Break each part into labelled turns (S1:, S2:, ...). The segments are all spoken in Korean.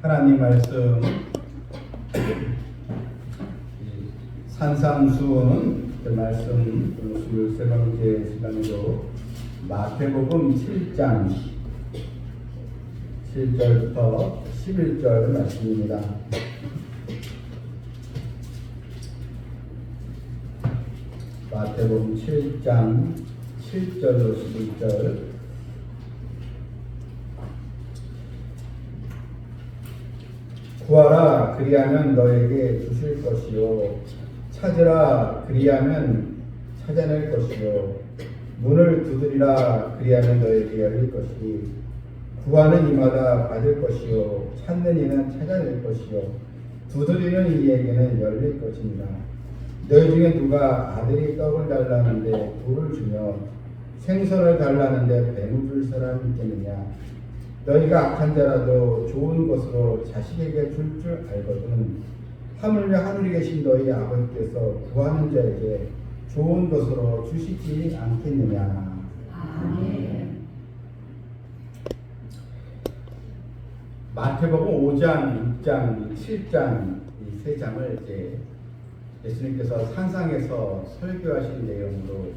S1: 하나님 말씀 산상수훈 그 말씀 23번째 시간으로 마태복음 7장 7절부터 11절 말씀입니다. 마태복음 7장 7절로 11절. 구하라 그리하면 너에게 주실 것이요 찾으라 그리하면 찾아낼 것이요 문을 두드리라 그리하면 너에게 열릴 것이니 구하는 이마다 받을 것이요 찾는 이는 찾아낼 것이요 두드리는 이에게는 열릴 것입니다. 너희 중에 누가 아들이 떡을 달라는데 돌을 주며 생선을 달라는데 뱀을 줄 사람이 있겠느냐. 너희가 악한 자라도 좋은 것으로 자식에게 줄 줄 알거든 하물며 하늘에 계신 너희 아버지께서 구하는 자에게 좋은 것으로 주시지 않겠느냐.
S2: 아멘.
S1: 마태복음 5장, 6장, 7장 이 세 장을 이제 예수님께서 산상에서 설교하신 내용으로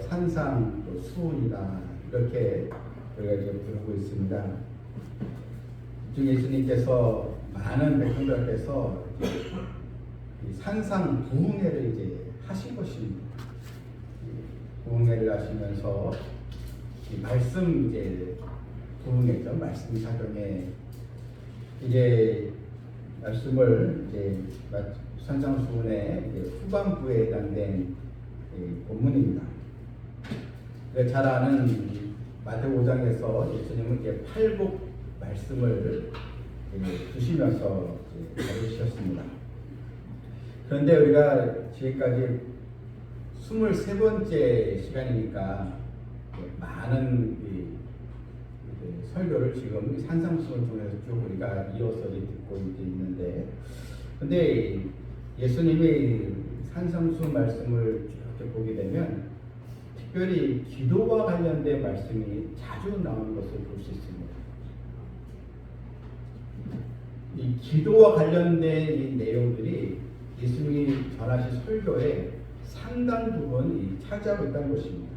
S1: 산상 또 수훈이다 이렇게 우리가 지금 부르고 있습니다. 지금 예수님께서 많은 백성들 앞에서 산상 부흥회를 이제 하신 것입니다. 부흥회를 하시면서 이 말씀 이제 부흥회죠. 말씀 사경에 이제 말씀을 이제 산상 수훈의 후반부에 해당된 본문입니다. 잘 아는 마태복음 5장에서 예수님은 이제 팔복 말씀을 주시면서 가르치셨습니다. 그런데 우리가 지금까지 23번째 시간이니까 많은 설교를 지금 산상수훈 중에서 쭉 우리가 이어서 듣고 있는데, 근데 예수님이 산상수훈 말씀을 쭉 보게 되면 특별히 기도와 관련된 말씀이 자주 나오는 것을 볼 수 있습니다. 이 기도와 관련된 이 내용들이 예수님이 전하신 설교에 상당 부분 차지하고 있다는 것입니다.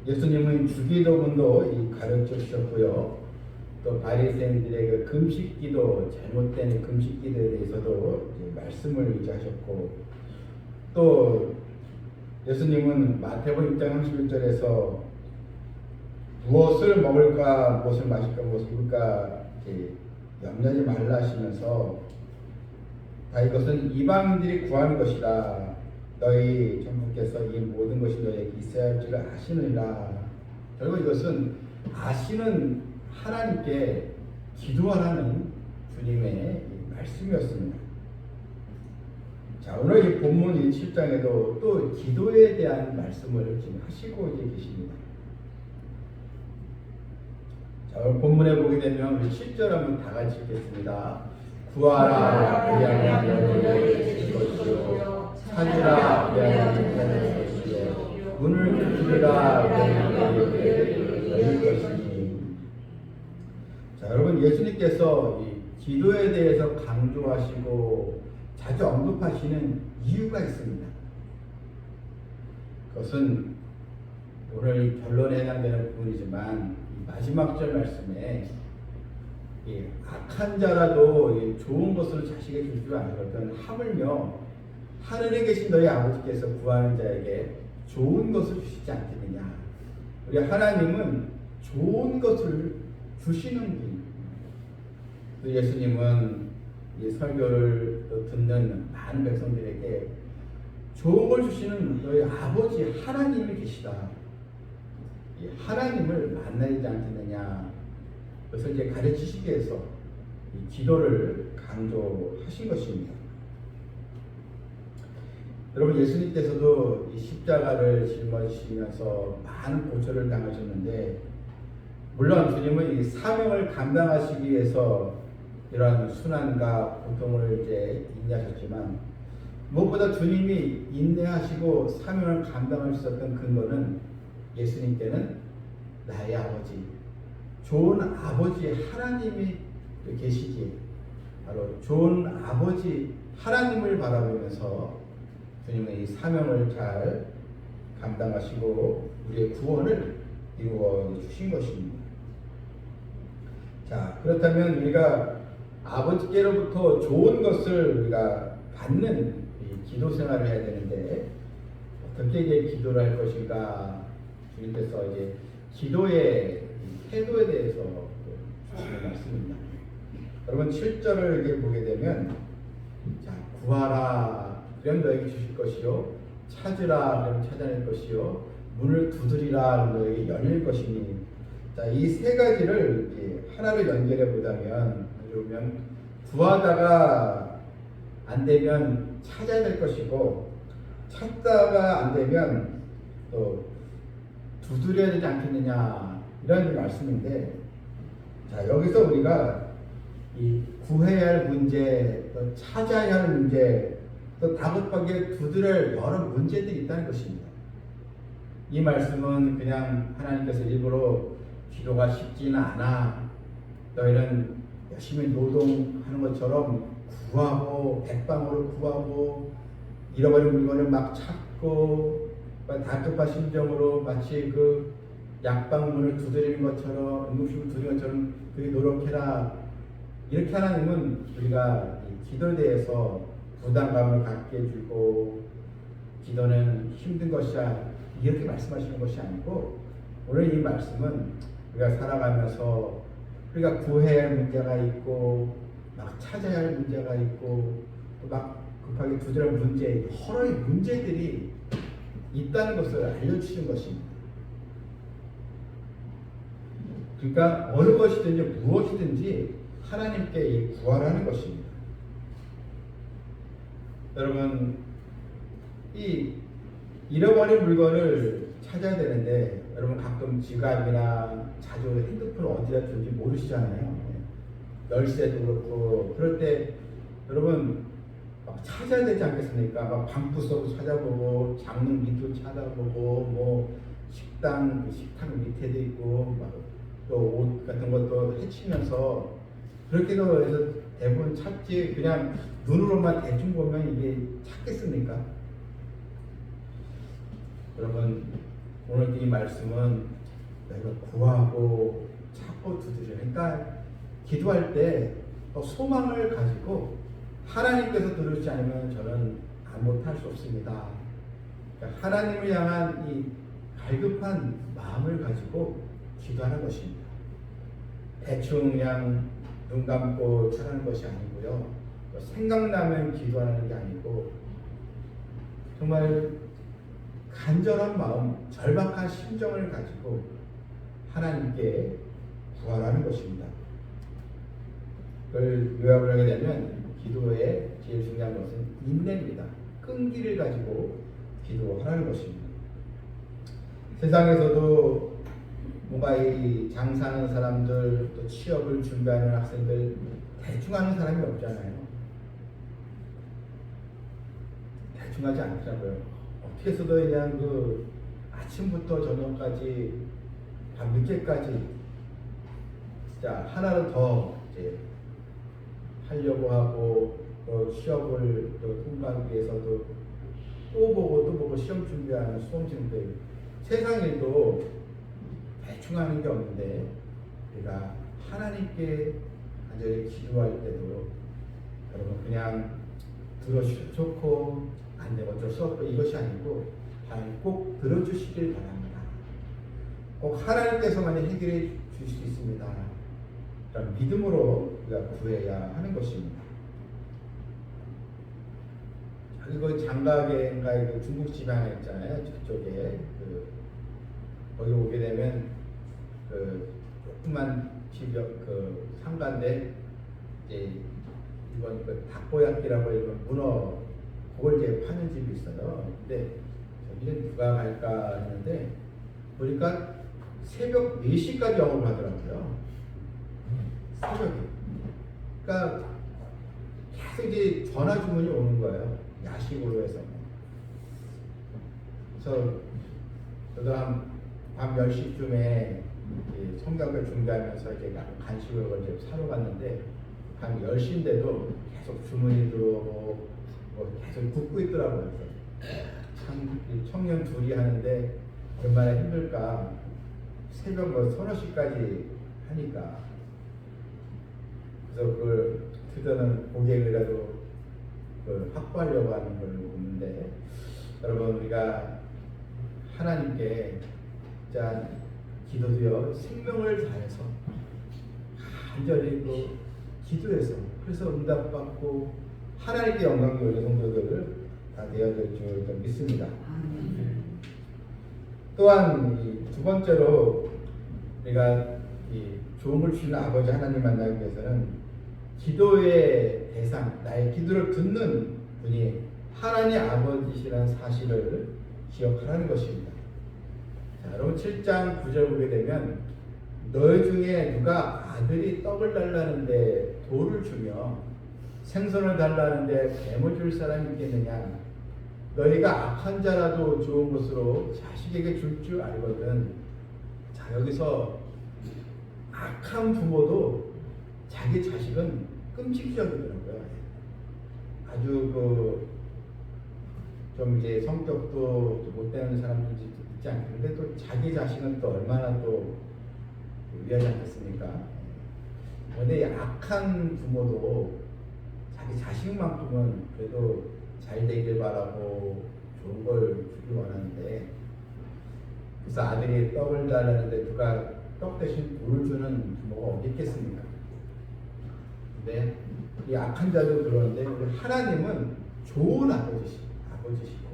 S1: 예수님은 주기도문도 가르쳐 주셨고요. 또 바리새인들의 그 금식기도, 잘못된 금식기도에 대해서도 말씀을 하셨고, 또 예수님은 마태복음 6장 31절에서 무엇을 먹을까, 무엇을 마실까, 무엇을 입을까 염려하지 말라 하시면서 다 이것은 이방인들이 구하는 것이다. 너희 전부께서 이 모든 것이 너희에게 있어야 할 줄을 아시느니라. 결국 이것은 아시는 하나님께 기도하라는 주님의 말씀이었습니다. 자, 오늘 이 본문 이 7장에도 또 기도에 대한 말씀을 지금 하시고 이제 계십니다. 자, 오늘 본문에 보게 되면 우리 7절 한번 다 같이 읽겠습니다. 구하라 그리하면 너희에게 주실 것이요 찾으라 그리하면 찾아낼 것이요 문을 두드리라 그리하면 너희에게 열릴 것이니. 자, 여러분, 예수님께서 이 기도에 대해서 강조하시고 자주 언급하시는 이유가 있습니다. 그것은 오늘 결론에 해당되는 부분이지만 마지막 절 말씀에 악한 자라도 좋은 것을 자식에게 줄 줄 알거든 하물며 하늘에 계신 너희 아버지께서 구하는 자에게 좋은 것을 주시지 않겠느냐. 우리 하나님은 좋은 것을 주시는 분입니다. 예수님은 이 설교를 듣는 많은 백성들에게 좋은 걸 주시는 너희 아버지 하나님이 계시다. 이 하나님을 만나지 않겠느냐. 그래서 이제 가르치시기 위해서 이 기도를 강조하신 것입니다. 여러분, 예수님께서도 이 십자가를 짊어지시면서 많은 고초를 당하셨는데, 물론 주님은 이 사명을 감당하시기 위해서 이러한 순환과 고통을 이제 인내하셨지만, 무엇보다 주님이 인내하시고 사명을 감당할 수 있었던 근거는 예수님께는 나의 아버지, 좋은 아버지 하나님이 그 계시기에 바로 좋은 아버지 하나님을 바라보면서 주님의 이 사명을 잘 감당하시고 우리의 구원을 이루어 주신 것입니다. 자, 그렇다면 우리가 아버지께로부터 좋은 것을 우리가 받는 이 기도 생활을 해야 되는데 어떻게 이제 기도를 할 것인가? 주님께서 이제 기도의 태도에 대해서 주시는 말씀입니다. 여러분 7절을 이렇게 보게 되면 자, 구하라 그럼 너에게 주실 것이요 찾으라 그럼 찾아낼 것이요 문을 두드리라 그럼 너에게 열릴 것이니 자, 이 세 가지를 하나로 연결해 보자면 그러면 구하다가 안 되면 찾아야 될 것이고 찾다가 안 되면 또 두드려야 되지 않겠느냐 이런 말씀인데 자, 여기서 우리가 이 구해야 할 문제, 또 찾아야 할 문제, 또 다급하게 두드려야 할 여러 문제들이 있다는 것입니다. 이 말씀은 그냥 하나님께서 일부러 기도가 쉽지는 않아 너희는 열심히 노동하는 것처럼 구하고 백방으로 구하고 잃어버린 물건을 막 찾고 다급한 심정으로 마치 그 약방문을 두드리는 것처럼 응급실을 두드리는 것처럼 그게 노력해라 이렇게 하나님은 우리가 기도에 대해서 부담감을 갖게 해주고 기도는 힘든 것이야 이렇게 말씀하시는 것이 아니고 오늘 이 말씀은 우리가 살아가면서 우리가 구해야 할 문제가 있고 막 찾아야 할 문제가 있고 또 막 급하게 두드려야 할 문제 여러 문제들이 있다는 것을 알려주시는 것입니다. 그러니까 어느 것이든지 무엇이든지 하나님께 구하라는 것입니다. 여러분 이 잃어버린 물건을 찾아야 되는데 여러분 가끔 지갑이나 자주 핸드폰 어디다 둔지 모르시잖아요. 열쇠도 그렇고 그럴 때 여러분 막 찾아야 되지 않겠습니까? 막 방구 속도 찾아보고 장롱 밑도 찾아보고 뭐 식당 밑에도 있고 또 옷 같은 것도 헤치면서 그렇게도 해서 대부분 찾지 그냥 눈으로만 대충 보면 이게 찾겠습니까? 여러분 오늘 이 말씀은 내가 구하고 찾고 두드려 그러니까 기도할 때 소망을 가지고 하나님께서 들으시지 않으면 저는 아무것도 할 수 없습니다. 그러니까 하나님을 향한 이 갈급한 마음을 가지고 기도하는 것입니다. 대충 그냥 눈 감고 하는 것이 아니고요. 생각나면 기도하는 게 아니고 정말 간절한 마음, 절박한 심정을 가지고 하나님께 구하라는 것입니다. 그걸 요약을 하게 되면 기도의 제일 중요한 것은 인내입니다. 끈기를 가지고 기도하라는 것입니다. 세상에서도 뭔가 이 장사하는 사람들 또 취업을 준비하는 학생들 대충 하는 사람이 없잖아요. 대충 하지 않더라고요. 어떻게 해서도 그냥 그 아침부터 저녁까지 밤 늦게까지 진짜 하나를 더 이제 하려고 하고 또 취업을 또 통과하기 위해서도 또 보고 시험 준비하는 수험생들 세상 일도 대충 하는 게 없는데 우리가 하나님께 간절히 기도할 때도 여러분 그냥 들어주셔도 좋고 안 되면 어쩔 수 없고 이것이 아니고 꼭 들어주시길 바랍니다. 꼭 하나님께서만 해결해 주실 수 있습니다. 그런 믿음으로 우리가 구해야 하는 것입니다. 그리고 장가계인가에 그 중국집이 하나 있잖아요. 저쪽에 거기 오게 되면 그 조그만 집 그 상가인데 이제 이번 그 닭보약기라고 이런 문어 그걸 이제 파는 집이 있어요. 근데 저기는 누가 갈까 했는데 보니까 새벽 4시까지 영업을 하더라고요. 새벽에. 그러니까 계속 이제 전화 주문이 오는 거예요. 야식으로 해서. 그래서 저도 한 밤 10시쯤에 성경을 준비하면서 이렇게 간식을 이제 사러 갔는데 한 10시인데도 계속 주문이 들어오고 뭐 계속 굽고 있더라고요. 그래서 참이 청년 둘이 하는데 얼마나 힘들까. 새벽 뭐 서너 시까지 하니까. 그래서 그걸 그들은 고객이라도 확보하려고 하는 걸 보는데, 여러분 우리가 하나님께 진짜 기도도요 생명을 다해서 간절히 기도해서 그래서 응답받고 하나님께 영광이 올려 성도들을 다 되어질 줄 믿습니다. 또한 두 번째로 우리가 이 도움을 주시는 아버지 하나님 만나기 위해서는 기도의 대상, 나의 기도를 듣는 분이 하나님 아버지시라는 사실을 기억하라는 것입니다. 자, 여러분 7장 9절 보게 되면 너희 중에 누가 아들이 떡을 달라는데 돌을 주며 생선을 달라는데 뱀을 줄 사람이 있겠느냐. 너희가 악한 자라도 좋은 것으로 자식에게 줄 줄 알거든. 자, 여기서 악한 부모도 자기 자식은 끔찍적이더라고요. 아주 좀 이제 성격도 못되는 사람들이 있지 않겠는데 또 자기 자식은 또 얼마나 또 위하지 않겠습니까? 그런데 악한 부모도 자기 자식만큼은 그래도 잘 되길 바라고 좋은 걸 주기 원하는데, 그래서 아들이 떡을 달라는데 누가 떡 대신 돌을 주는 부모가 어디 있겠습니까? 근데 이 악한 자도 그러는데 우리 하나님은 좋은 아버지시고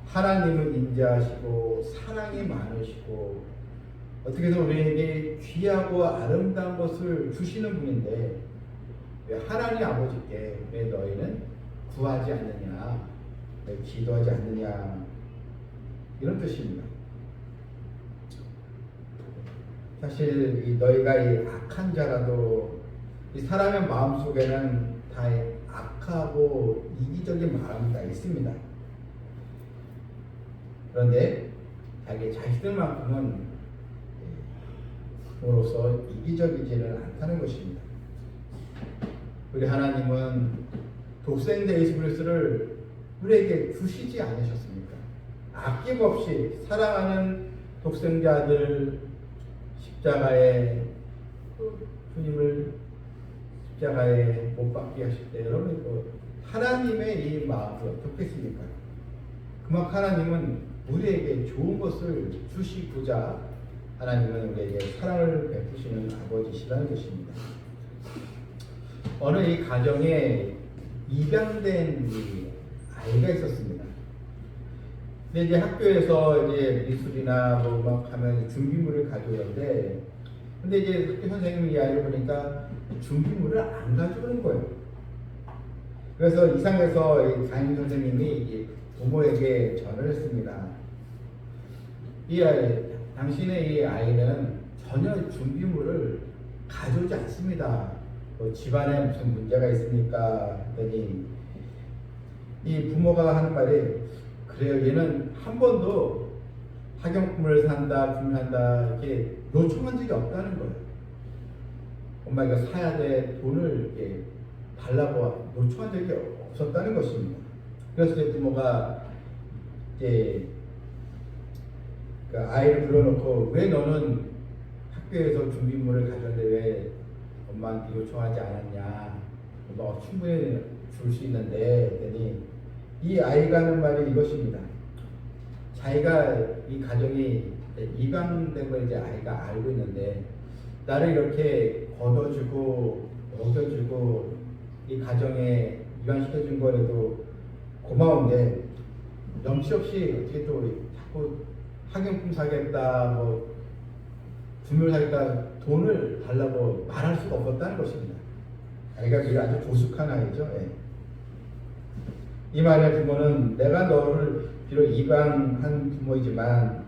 S1: 하나님은 인자하시고 사랑이 많으시고 어떻게 해서 우리에게 귀하고 아름다운 것을 주시는 분인데 왜 하나님 아버지께 왜 너희는 구하지 않느냐, 왜 기도하지 않느냐, 이런 뜻입니다. 사실 너희가 이 악한 자라도 이 사람의 마음속에는 다 악하고 이기적인 마음이 다 있습니다. 그런데 자기 자식들만큼은 부모로서 이기적이지는 않다는 것입니다. 우리 하나님은 독생자 예수 그리스도를 우리에게 주시지 않으셨습니까? 아낌없이 사랑하는 독생자들 십자가에 주님을 십자가에 못 박게 하실 때 여러분 하나님의 이 마음이 어떻겠습니까? 그만큼 하나님은 우리에게 좋은 것을 주시고자 하나님은 우리에게 사랑을 베푸시는 아버지시라는 것입니다. 어느 이 가정에 입양된 아이가 있었습니다. 근데 이제 학교에서 이제 미술이나 뭐 막 하면 준비물을 가져오는데, 근데 이제 학교 선생님이 이 아이를 보니까 준비물을 안 가져오는 거예요. 그래서 이상해서 이 담임 선생님이 부모에게 전화를 했습니다. 이 아이, 당신의 이 아이는 전혀 준비물을 가져오지 않습니다. 뭐 집안에 무슨 문제가 있습니까? 했더니 이 부모가 하는 말이 그래요. 얘는 한 번도 학용품을 산다, 구매한다 이렇게 요청한 적이 없다는 거예요. 엄마 이거 사야 돼. 돈을 이렇게 달라고 요청한 적이 없었다는 것입니다. 그래서 이제 부모가 이제 그 아이를 불러놓고 왜 너는 학교에서 준비물을 가져왔는데 왜 엄마한테 요청하지 않았냐? 엄마가 충분히 줄 수 있는데 했더니 이 아이가 하는 말이 이것입니다. 자기가 이 가정이 입양된 걸 이제 아이가 알고 있는데 나를 이렇게 걷어주고 먹여주고 이 가정에 입양시켜준 거라도 고마운데 염치 없이 어떻게 또 자꾸 학용품 사겠다, 뭐 준비물 사겠다 돈을 달라고 말할 수가 없었다는 것입니다. 아이가 아주 조숙한 아이죠. 예. 이 말의 부모는 내가 너를 비록 입양한 부모이지만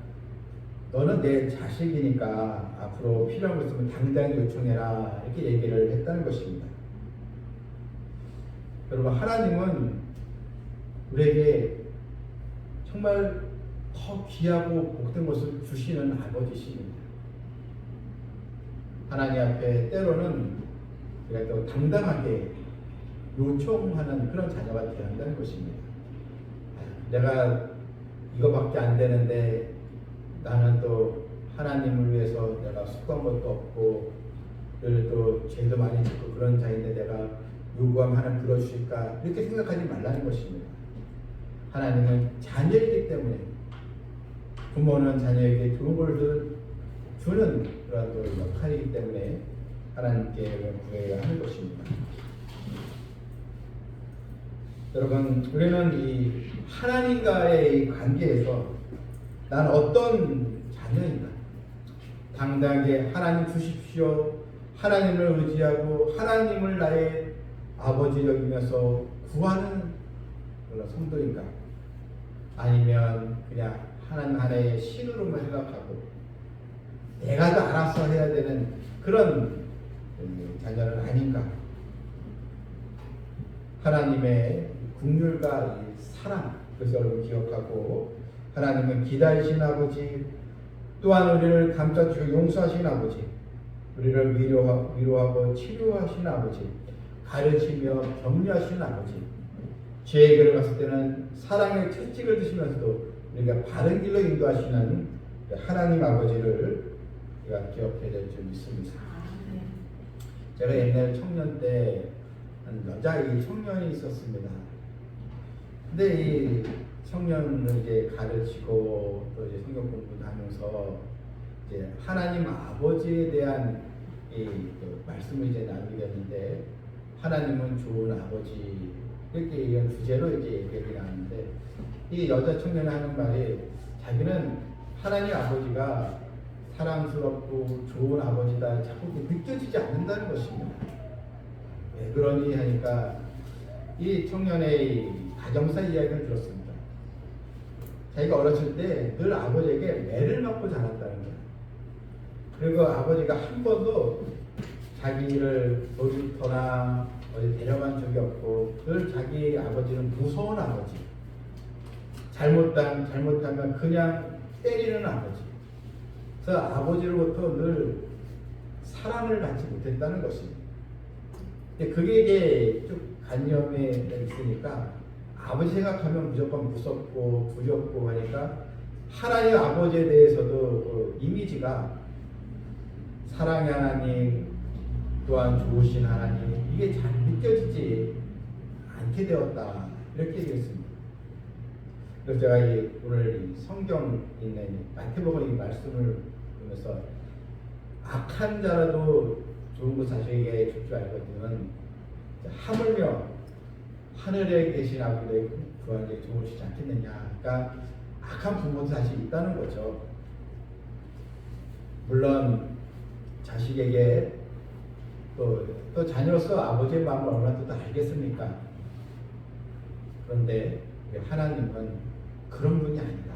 S1: 너는 내 자식이니까 앞으로 필요한 거 있으면 당당히 요청해라 이렇게 얘기를 했다는 것입니다. 여러분 하나님은 우리에게 정말 더 귀하고 복된 것을 주시는 아버지십니다. 하나님 앞에 때로는 우리가 또 당당하게 요청하는 그런 자녀가 되어야 한다는 것입니다. 내가 이거밖에 안 되는데 나는 또 하나님을 위해서 내가 수고한 것도 없고 또 죄도 많이 짓고 그런 자인데 내가 요구하면 하나님 들어주실까 이렇게 생각하지 말라는 것입니다. 하나님은 자녀이기 때문에 부모는 자녀에게 좋은 걸 주는 그런 또 역할이기 때문에 하나님께 구해야 하는 것입니다. 여러분, 우리는 이 하나님과의 이 관계에서 난 어떤 자녀인가? 당당하게 하나님 주십시오. 하나님을 의지하고 하나님을 나의 아버지 여기면서 구하는 그런 성도인가? 아니면 그냥 하나님 하나의 신으로만 생각하고 내가 다 알아서 해야 되는 그런 자녀는 아닌가? 하나님의 긍휼과 사랑, 그래서 여러분 기억하고 하나님은 기다리신 아버지, 또한 우리를 감싸주시고 용서하신 아버지, 우리를 위로하고 치료하신 아버지, 가르치며 격려하신 아버지, 죄의 길을 갔을 때는 사랑의 채찍을 드시면서도 우리가 바른 길로 인도하시는 하나님 아버지를 우리가 기억해야 될 줄 믿습니다. 제가 옛날 청년 때 여자의 청년이 있었습니다. 근데 이 청년을 이제 가르치고 또 이제 성경 공부도 하면서 이제 하나님 아버지에 대한 이 말씀을 이제 나누게 됐는데, 하나님은 좋은 아버지 이렇게 이런 주제로 이제 얘기를 나누는데, 이 여자 청년이 하는 말이 자기는 하나님 아버지가 사랑스럽고 좋은 아버지다 자꾸 느껴지지 않는다는 것입니다. 왜 그러니 하니까 이 청년의 가정사 이야기를 들었습니다. 자기가 어렸을 때 늘 아버지에게 매를 맞고 자랐다는 거예요. 그리고 아버지가 한 번도 자기를 놀이터나 어디 데려간 적이 없고 늘 자기 아버지는 무서운 아버지, 잘못하면 그냥 때리는 아버지. 그래서 아버지로부터 늘 사랑을 받지 못했다는 것입니다. 근데 그게 이제 쭉 관념에 있으니까 아버지 생각하면 무조건 무섭고 두렵고 하니까 하나님 아버지에 대해서도 그 이미지가 사랑의 하나님, 또한 좋으신 하나님, 이게 잘 느껴지지 않게 되었다 이렇게 얘기했습니다. 그래서 제가 오늘 성경 있는 마태복음 이 말씀을 보면서 악한 자라도 좋은 것 자식에게 줄 줄 알거든 하물며 하늘에 계신 아버지를 구하는 게 좋으시지 않겠느냐. 그러니까 악한 부모도 사실 있다는 거죠. 물론 자식에게 또 자녀로서 아버지의 마음을 얼마나 또 알겠습니까? 그런데 하나님은 그런 분이 아니다.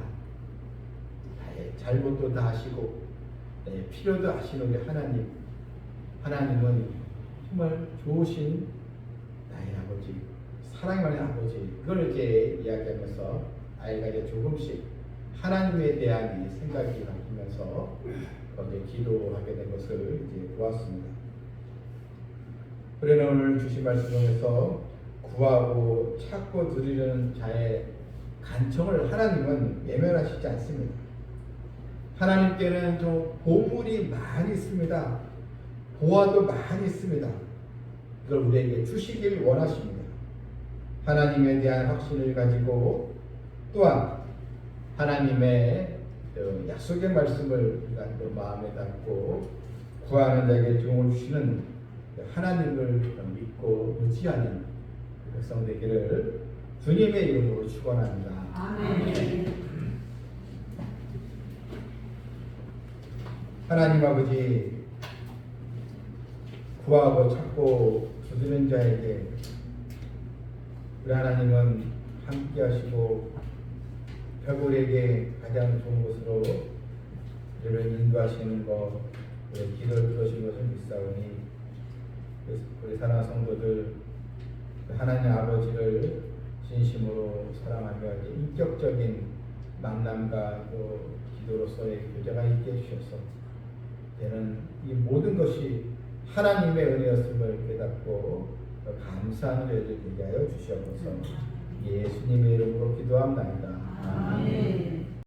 S1: 나의 잘못도 다 아시고 내 필요도 아시는 우리 하나님은 정말 좋으신 나의 아버지, 사랑이 많은 아버지. 그걸 이렇게 이야기하면서 아이가 이제 조금씩 하나님에 대한 생각이 바뀌면서 거기에 기도하게 된 것을 이제 보았습니다. 그러나 오늘 주신 말씀 중에서 구하고 찾고 드리는 자의 간청을 하나님은 외면하시지 않습니다. 하나님께는 좀 보물이 많이 있습니다. 보화도 많이 있습니다. 그걸 우리에게 주시길 원하십니다. 하나님에 대한 확신을 가지고 또한 하나님의 약속의 말씀을 우리가 또 마음에 담고 구하는 자에게 도움을 주시는 하나님을 믿고 의지하는 백성 되기를 주님의 이름으로 축원합니다. 아멘. 하나님 아버지, 구하고 찾고 두드리는 자에게 우리 하나님은 함께 하시고 별우리에게 가장 좋은 것으로 우리를 인도하시는 것, 우리 기도를 들으신 것을 믿사오니 우리 사랑하는 성도들 하나님 아버지를 진심으로 사랑하며 인격적인 만남과 또 기도로서의 교제가 있게 해주셔서 때는 이 모든 것이 하나님의 은혜였음을 깨닫고 깨닫고 감사하는 저희들 되게 하여 주시옵소서. 예수님의 이름으로 기도합나이다.